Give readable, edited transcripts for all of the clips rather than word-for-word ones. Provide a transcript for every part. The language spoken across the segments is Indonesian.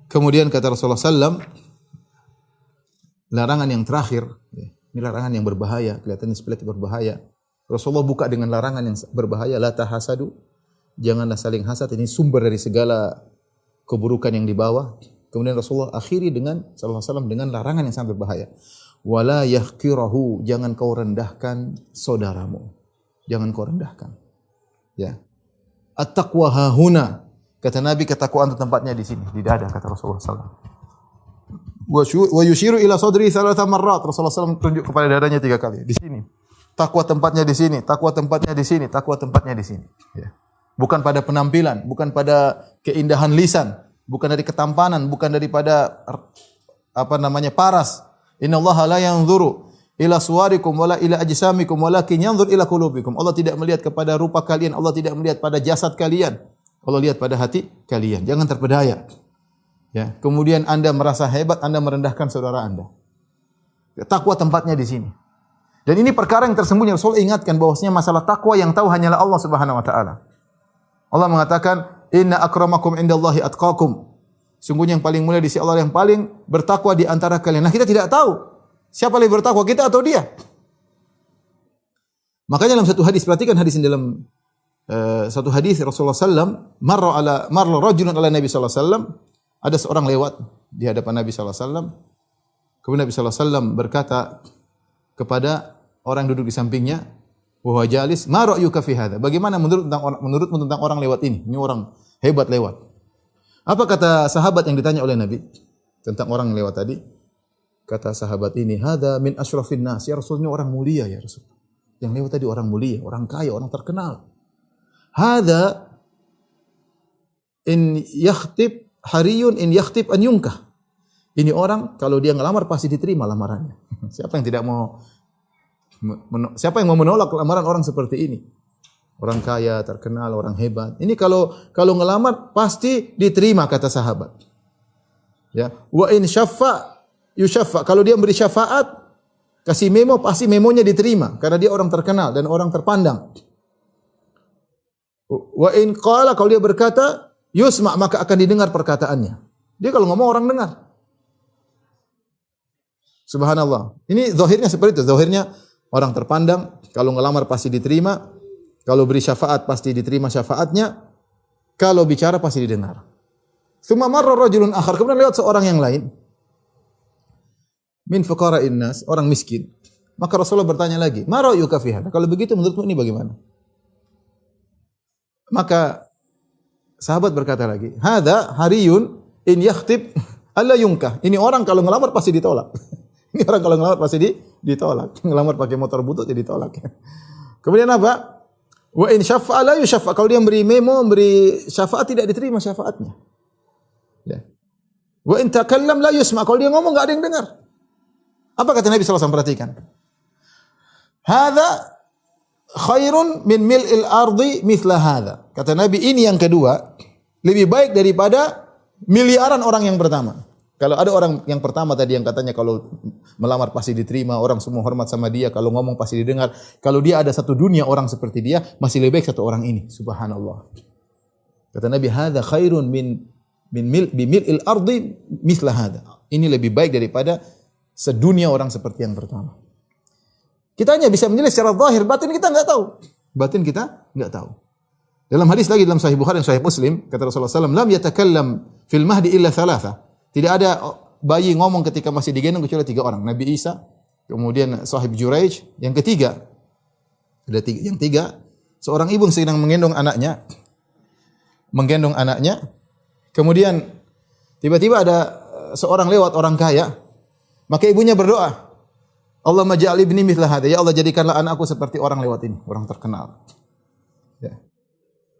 Kemudian kata Rasulullah sallam, larangan yang terakhir, ini larangan yang berbahaya, kelihatannya sepele berbahaya. Rasulullah buka dengan larangan yang berbahaya, la tahasadu, janganlah saling hasad, ini sumber dari segala keburukan yang dibawa. Kemudian Rasulullah akhiri dengan sallallahu alaihi wasallam dengan larangan yang sangat berbahaya. Wala yahqirahu, jangan kau rendahkan saudaramu. Jangan kau rendahkan. Ya. At-taqwa hahuna. Kata Nabi, ketakwaan itu tempatnya di sini, di dada, kata Rasulullah sallallahu alaihi wasallam. Wa yushiru ila sadri thalatha marrat. Rasulullah sallallahu alaihi wasallam tunjuk kepada dadanya 3 kali. Di sini. Takwa tempatnya di sini, takwa tempatnya di sini, takwa tempatnya di sini. Ya. Bukan pada penampilan, bukan pada keindahan lisan, bukan dari ketampanan, bukan daripada paras. Innallaha la yanzuru ila suwarikum wala ila ajsamikum walakin yanzur ila qulubikum. Allah tidak melihat kepada rupa kalian, Allah tidak melihat pada jasad kalian. Allah lihat pada hati kalian. Jangan terpedaya. Ya, kemudian Anda merasa hebat, Anda merendahkan saudara Anda. Takwa tempatnya di sini. Dan ini perkara yang tersembunyi. Rasul ingatkan bahwasanya masalah takwa yang tahu hanyalah Allah Subhanahu wa taala. Allah mengatakan, "Inna akramakum indallahi atqakum." Sungguhnya yang paling mulia di sisi Allah yang paling bertakwa di antara kalian. Nah, kita tidak tahu siapa lebih bertakwa, kita atau dia. Makanya dalam satu hadis, perhatikan hadis ini dalam satu hadis Rasulullah sallam, marra rajulun ala Nabi sallallahu alaihi wasallam, ada seorang lewat di hadapan Nabi sallallahu alaihi wasallam. Kemudian Nabi sallallahu alaihi wasallam berkata kepada orang yang duduk di sampingnya, wa huwa jalis, ma ra'yuka fi hadza? Bagaimana menurutmu tentang orang lewat ini? Ini orang hebat lewat. Apa kata sahabat yang ditanya oleh Nabi tentang orang yang lewat tadi? Kata sahabat ini, hadza min asyrafin nas. Ya Rasulnya orang mulia ya Rasul. Yang lewat tadi orang mulia, orang kaya, orang terkenal. Hadza in yakhtib hariyun in yakhtib an yunkah. Ini orang kalau dia ngelamar pasti diterima lamarannya. Siapa yang mau menolak lamaran orang seperti ini? Orang kaya, terkenal, orang hebat. Ini kalau ngelamar pasti diterima kata sahabat. Ya, wa in syaffa yusyaffa. Kalau dia beri syafaat, kasih memo, pasti memonya diterima karena dia orang terkenal dan orang terpandang. Wa in qala, kalau dia berkata, yusma, maka akan didengar perkataannya. Dia kalau ngomong orang dengar. Subhanallah. Ini zahirnya seperti itu. Zahirnya orang terpandang, kalau ngelamar pasti diterima, kalau beri syafaat pasti diterima syafaatnya, kalau bicara pasti didengar. Tsumma marra rajulun akhar, kemudian lewat seorang yang lain. Min fuqara'in nas, orang miskin. Maka Rasulullah bertanya lagi, "Ma ra'yuka fi hadza?" Kalau begitu menurutmu ini bagaimana? Maka sahabat berkata lagi, "Hadza hariyun in yakhtib alla yunkah." Ini orang kalau ngelamar pasti ditolak. Ini orang kalau ngelamar pasti ditolak. Ngelamar pakai motor butut jadi ditolak. Kemudian apa? Wa in syaffa'a la yusyaffa. Kalau dia memberi memo, memberi syafaat tidak diterima syafaatnya. Ya. Wa in takallam la yusma. Kalau dia ngomong enggak ada yang dengar. Apa kata Nabi sallallahu alaihi wasallam? Perhatikan. Hadza khairun min mil'il ardi mithla hadza. Kata Nabi, ini yang kedua lebih baik daripada miliaran orang yang pertama. Kalau ada orang yang pertama tadi yang katanya kalau melamar pasti diterima, orang semua hormat sama dia, kalau ngomong pasti didengar. Kalau dia ada satu dunia orang seperti dia, masih lebih baik satu orang ini. Subhanallah. Kata Nabi, hadza khairun min mil'il ardi mithla hadza. Ini lebih baik daripada sedunia orang seperti yang pertama. Kita hanya bisa menilai secara zahir, batin kita enggak tahu. Batin kita enggak tahu. Dalam hadis lagi dalam Sahih Bukhari dan Sahih Muslim, kata Rasulullah SAW, lam yatakallam fil mahdi illa thalatha. Tidak ada bayi ngomong ketika masih digendong kecuali 3 orang. Nabi Isa, kemudian Sahib Juraij, yang ketiga. Ada 3, yang 3, seorang ibu sedang menggendong anaknya. Kemudian tiba-tiba ada seorang lewat, orang kaya. Maka ibunya berdoa, Allahumma ja'al ibni mithla hadha. Ya Allah, jadikanlah anakku seperti orang lewat ini, orang terkenal. Ya.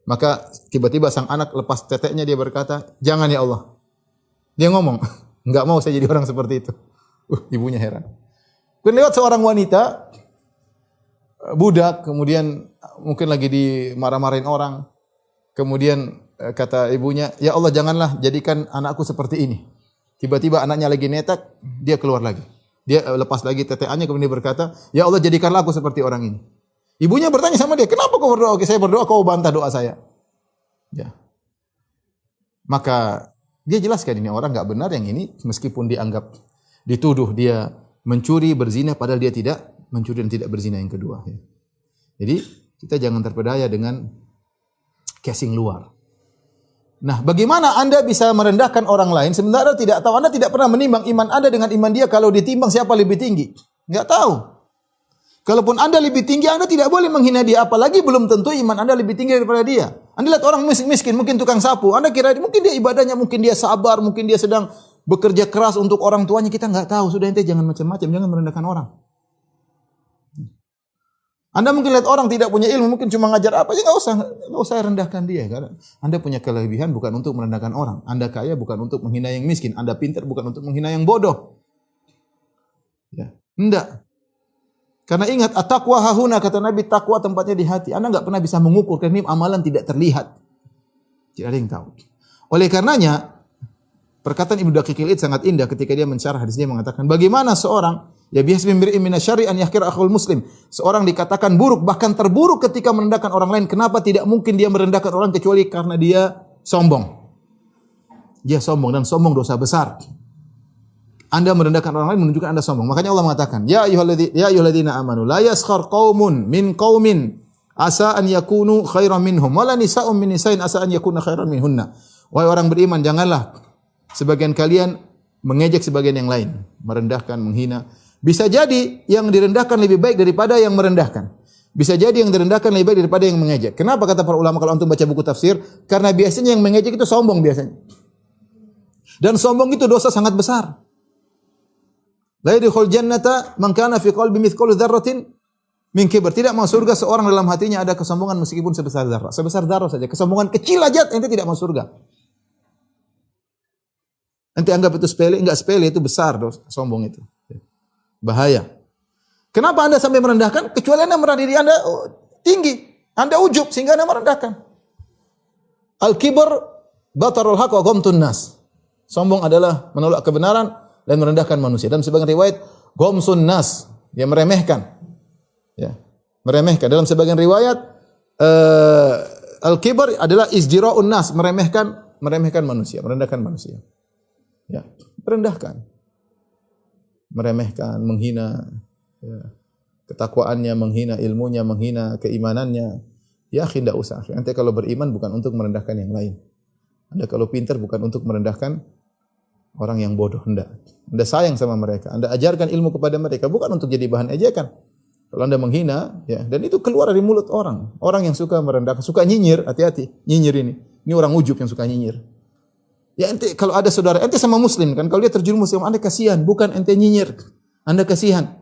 Maka tiba-tiba sang anak lepas teteknya, dia berkata, jangan ya Allah. Dia ngomong, enggak mau saya jadi orang seperti itu. Ibunya heran. Kemudian lewat seorang wanita, budak, kemudian mungkin lagi dimarah-marahin orang. Kemudian kata ibunya, ya Allah janganlah jadikan anakku seperti ini. Tiba-tiba anaknya lagi netak, dia keluar lagi. Dia lepas lagi teteannya, kemudian dia berkata, ya Allah jadikanlah aku seperti orang ini. Ibunya bertanya sama dia, kenapa kau berdoa? Oke, saya berdoa, kau bantah doa saya. Ya. Maka Dia jelaskan ini orang enggak benar, yang ini meskipun dianggap dituduh dia mencuri, berzina, padahal dia tidak mencuri dan tidak berzina yang kedua. Ya. Jadi kita jangan terpedaya dengan casing luar. Nah, bagaimana Anda bisa merendahkan orang lain sementara tidak tahu, Anda tidak pernah menimbang iman Anda dengan iman dia, kalau ditimbang siapa lebih tinggi? Enggak tahu. Kalaupun Anda lebih tinggi, Anda tidak boleh menghina dia, apalagi belum tentu iman Anda lebih tinggi daripada dia. Anda lihat orang miskin, mungkin tukang sapu, Anda kira mungkin dia ibadahnya, mungkin dia sabar, mungkin dia sedang bekerja keras untuk orang tuanya, kita enggak tahu. Sudah, ente jangan macam-macam, jangan merendahkan orang. Anda mungkin lihat orang tidak punya ilmu, mungkin cuma ngajar apa aja, enggak usah rendahkan dia. Karena Anda punya kelebihan bukan untuk merendahkan orang. Anda kaya bukan untuk menghina yang miskin. Anda pintar bukan untuk menghina yang bodoh. Ya, enggak. Karena ingat, at-taqwa hahuna, kata Nabi, takwa tempatnya di hati. Anda enggak pernah bisa mengukur, karena ini amalan tidak terlihat. Tidak ada yang tahu. Oleh karenanya, perkataan Ibnu Daqiqil Id sangat indah ketika dia mensyarah hadis ini, mengatakan bagaimana seorang ya biasa memberi minasyari an yahkir akhul muslim. Seorang dikatakan buruk, bahkan terburuk ketika merendahkan orang lain. Kenapa tidak mungkin dia merendahkan orang kecuali karena dia sombong. Dia sombong, dan sombong dosa besar. Anda merendahkan orang lain menunjukkan Anda sombong. Makanya Allah mengatakan, ya ayyuhalladzina amanu la yaskhar qaumun min qaumin asa an yakunu khairan minhum wala nisa'un min nisa'in asa an yakuna khairan minhunna. Wahai orang beriman, janganlah sebagian kalian mengejek sebagian yang lain, merendahkan, menghina. Bisa jadi yang direndahkan lebih baik daripada yang merendahkan. Bisa jadi yang direndahkan lebih baik daripada yang mengejek. Kenapa kata para ulama kalau antum baca buku tafsir? Karena biasanya yang mengejek itu sombong biasanya. Dan sombong itu dosa sangat besar. La yadkhul jannata man kana fi qalbi mithqalu dzarratin min kibr. Tidak masuk surga seorang dalam hatinya ada kesombongan meskipun sebesar zarah. Sebesar zarah saja. Kesombongan kecil aja ente tidak masuk surga. Ente anggap itu sepele, enggak sepele, itu besar dosa sombong itu. Bahaya. Kenapa Anda sampai merendahkan? Kecuali Anda merasa diri Anda tinggi. Anda ujub sehingga Anda merendahkan. Al-kibr batarul haq wa ghamtun nas. Sombong adalah menolak kebenaran dan merendahkan manusia. Dalam sebagian riwayat ghamsun nas, yang meremehkan. Ya, meremehkan. Dalam sebagian riwayat al-kibr adalah izjira'un nas, meremehkan manusia, merendahkan manusia. Ya, merendahkan. Meremehkan, menghina, ya, ketakwaannya, menghina ilmunya, menghina keimanannya. Ya, tidak usah. Nanti kalau beriman bukan untuk merendahkan yang lain. Anda kalau pintar bukan untuk merendahkan orang yang bodoh, hendak. Anda sayang sama mereka, Anda ajarkan ilmu kepada mereka, bukan untuk jadi bahan ejekan. Kalau Anda menghina, ya, dan itu keluar dari mulut orang. Orang yang suka merendahkan, suka nyinyir, hati-hati. Nyinyir ini. Ini orang ujub yang suka nyinyir. Ya ente, kalau ada saudara, ente sama muslim kan, kalau dia terjerumus Islam, Anda kasihan, bukan ente nyinyir. Anda kasihan.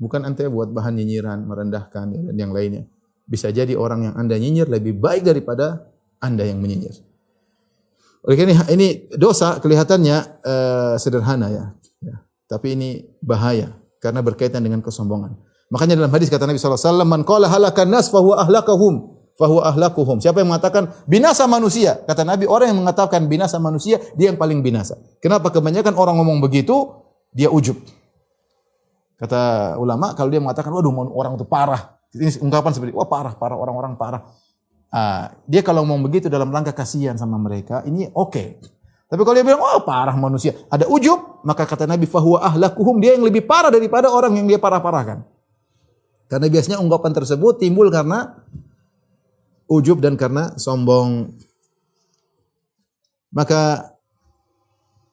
Bukan ente buat bahan nyinyiran, merendahkan, ya, dan yang lainnya. Bisa jadi orang yang Anda nyinyir lebih baik daripada Anda yang menyinyir. Oleh karena ini dosa kelihatannya sederhana ya. Tapi ini bahaya karena berkaitan dengan kesombongan. Makanya dalam hadis kata Nabi sallallahu alaihi wasallam, "Man qala halakan nas fa huwa ahlakuhum." Siapa yang mengatakan binasa manusia? Kata Nabi, orang yang mengatakan binasa manusia, dia yang paling binasa. Kenapa? Kebanyakan orang ngomong begitu, dia ujub. Kata ulama, kalau dia mengatakan, waduh orang itu parah. Ini ungkapan seperti, wah parah, orang-orang parah. Dia kalau ngomong begitu dalam rangka kasihan sama mereka, ini oke. Tapi kalau dia bilang, oh parah manusia, ada ujub, maka kata Nabi, fahuwa ahlakuhum, dia yang lebih parah daripada orang yang dia parah-parahkan. Karena biasanya ungkapan tersebut timbul karena ujub dan karena sombong. Maka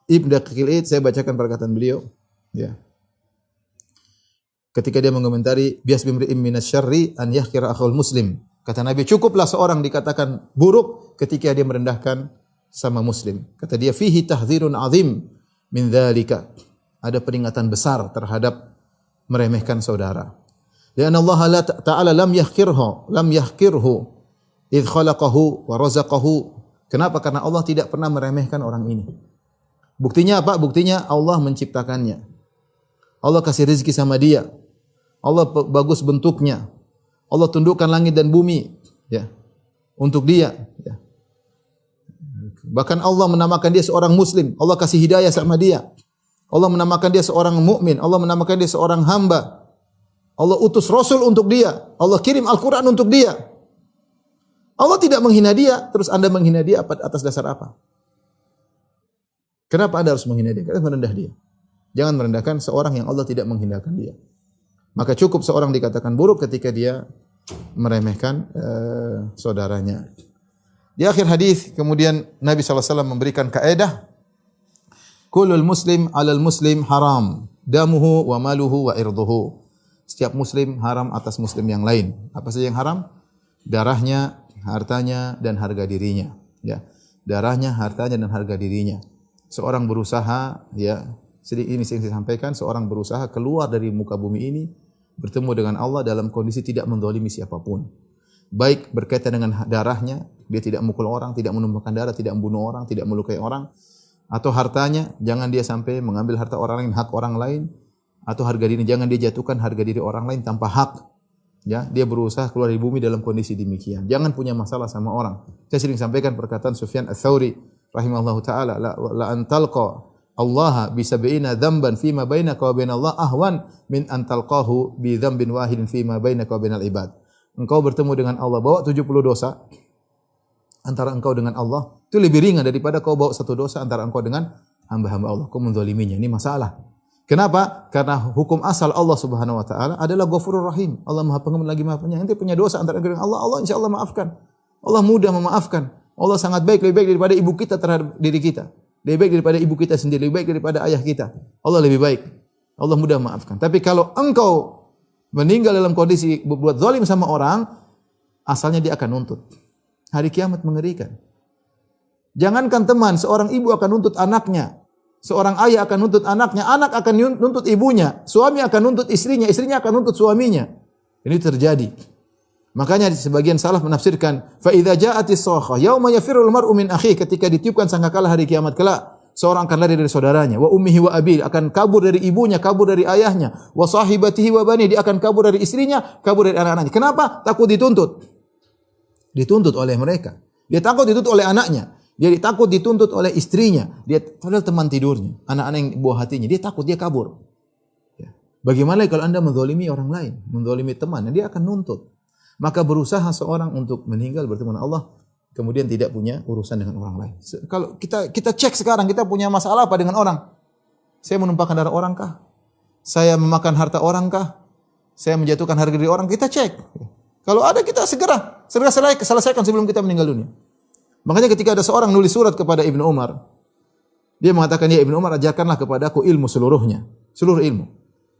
Ibnu Daqiqil Id, saya bacakan perkataan beliau, ya. Ketika dia mengomentari bias bimri'im minasyarri an yahkira akhul muslim. Kata Nabi, cukuplah seorang dikatakan buruk ketika dia merendahkan sama muslim. Kata dia, fihi tahdzirun azim min dzalika. Ada peringatan besar terhadap meremehkan saudara. Dan Allah Ta'ala lam yahkirhu idh khalaqahu wa razaqahu. Kenapa? Karena Allah tidak pernah meremehkan orang ini. Buktinya apa? Buktinya Allah menciptakannya. Allah kasih rezeki sama dia. Allah bagus bentuknya. Allah tundukkan langit dan bumi, ya, untuk dia. Ya. Bahkan Allah menamakan dia seorang muslim. Allah kasih hidayah sama dia. Allah menamakan dia seorang mukmin. Allah menamakan dia seorang hamba. Allah utus Rasul untuk dia. Allah kirim Al-Quran untuk dia. Allah tidak menghina dia, terus Anda menghina dia atas dasar apa? Kenapa Anda harus menghina dia? Karena merendah dia. Jangan merendahkan seorang yang Allah tidak menghinakan dia. Maka cukup seorang dikatakan buruk ketika dia meremehkan saudaranya. Di akhir hadis kemudian Nabi SAW memberikan kaedah, kullul muslim 'alal muslim haram, damuhu wa maluhu wa irduhu. Setiap muslim haram atas muslim yang lain. Apa saja yang haram? Darahnya, hartanya dan harga dirinya, ya. Darahnya, hartanya dan harga dirinya. Seorang berusaha, ya, ini yang saya sampaikan, seorang berusaha keluar dari muka bumi ini bertemu dengan Allah dalam kondisi tidak menzalimi siapapun. Baik berkaitan dengan darahnya, dia tidak memukul orang, tidak menumpahkan darah, tidak membunuh orang, tidak melukai orang, atau hartanya, jangan dia sampai mengambil harta orang lain, hak orang lain, atau harga diri, jangan dia jatuhkan harga diri orang lain tanpa hak. Ya, dia berusaha keluar dari bumi dalam kondisi demikian. Jangan punya masalah sama orang. Saya sering sampaikan perkataan Sufyan Ats-Tsauri rahimahullahu taala, la antalqa Allah bi sab'ina dzamban fi ma bainaka wa bainallah ahwan min an talqahu bi dzambin wahidin fi ma bainaka wa bainal ibad. Engkau bertemu dengan Allah bawa 70 dosa antara engkau dengan Allah, itu lebih ringan daripada kau bawa satu dosa antara engkau dengan hamba-hamba Allah. Kau menzaliminya. Ini masalah. Kenapa? Karena hukum asal Allah Subhanahu wa taala adalah Ghafurur Rahim. Allah Maha Pengampun lagi Maha Penyayang. Ente punya dosa antara engkau dengan Allah, Allah insyaallah maafkan. Allah mudah memaafkan. Allah sangat baik, lebih baik daripada ibu kita terhadap diri kita. Lebih baik daripada ibu kita sendiri, lebih baik daripada ayah kita. Allah lebih baik. Allah mudah memaafkan. Tapi kalau engkau meninggal dalam kondisi berbuat zalim sama orang, asalnya dia akan nuntut. Hari kiamat mengerikan. Jangankan teman, seorang ibu akan nuntut anaknya. Seorang ayah akan nuntut anaknya, anak akan nuntut ibunya, suami akan nuntut istrinya, istrinya akan nuntut suaminya. Ini terjadi. Makanya sebagian salaf menafsirkan, fa idza ja'atis sakhah yauma yafirrul mar'u min akhihi, ketika ditiupkan sangkakala hari kiamat kelak, seorang akan lari dari saudaranya, wa ummihi wa abihi, akan kabur dari ibunya, kabur dari ayahnya, wa sahibatihi wa bani, dia akan kabur dari istrinya, kabur dari anak-anaknya. Kenapa? Takut dituntut. Dituntut oleh mereka. Dia takut dituntut oleh anaknya. Dia takut dituntut oleh istrinya. Dia padahal teman tidurnya, anak-anak yang buah hatinya. Dia takut, dia kabur. Ya. Bagaimana kalau Anda menzalimi orang lain, menzalimi teman, dia akan nuntut. Maka berusaha seorang untuk meninggal bertemu dengan Allah, kemudian tidak punya urusan dengan orang lain. Kalau kita cek sekarang, kita punya masalah apa dengan orang? Saya menumpahkan darah orang kah? Saya memakan harta orang kah? Saya menjatuhkan harga diri orang? Kita cek. Kalau ada kita segera selesaikan sebelum kita meninggal dunia. Makanya ketika ada seorang nulis surat kepada Ibnu Umar, dia mengatakan, ya Ibnu Umar, ajarkanlah kepadaku ilmu seluruhnya, seluruh ilmu.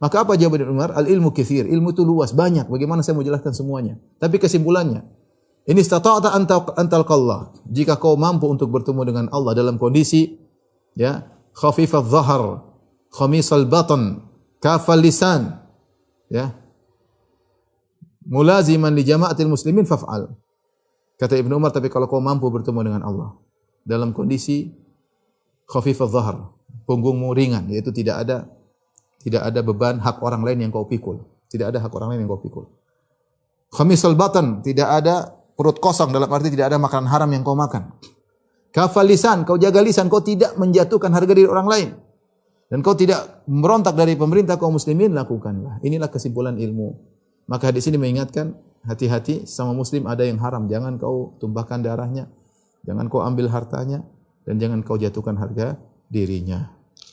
Maka apa jawaban Ibnu Umar? Al ilmu katsir, ilmu itu luas, banyak. Bagaimana saya mau jelaskan semuanya? Tapi kesimpulannya, ini istata'ta antalqallah. Jika kau mampu untuk bertemu dengan Allah dalam kondisi ya khafifadz zahar, khamisal batan, kafal lisan, ya, mulaziman li jama'atil muslimin faf'al. Kata Ibnu Umar, tapi kalau kau mampu bertemu dengan Allah dalam kondisi khafifadz zahar, punggungmu ringan, yaitu tidak ada beban hak orang lain yang kau pikul. Tidak ada hak orang lain yang kau pikul. Khamisal batan, tidak ada perut kosong, dalam arti tidak ada makanan haram yang kau makan. Kafal lisan, kau jaga lisan, kau tidak menjatuhkan harga diri orang lain. Dan kau tidak memberontak dari pemerintah kaum muslimin, lakukanlah. Inilah kesimpulan ilmu. Maka di sini mengingatkan, hati-hati sama muslim ada yang haram. Jangan kau tumpahkan darahnya, jangan kau ambil hartanya, dan jangan kau jatuhkan harga dirinya.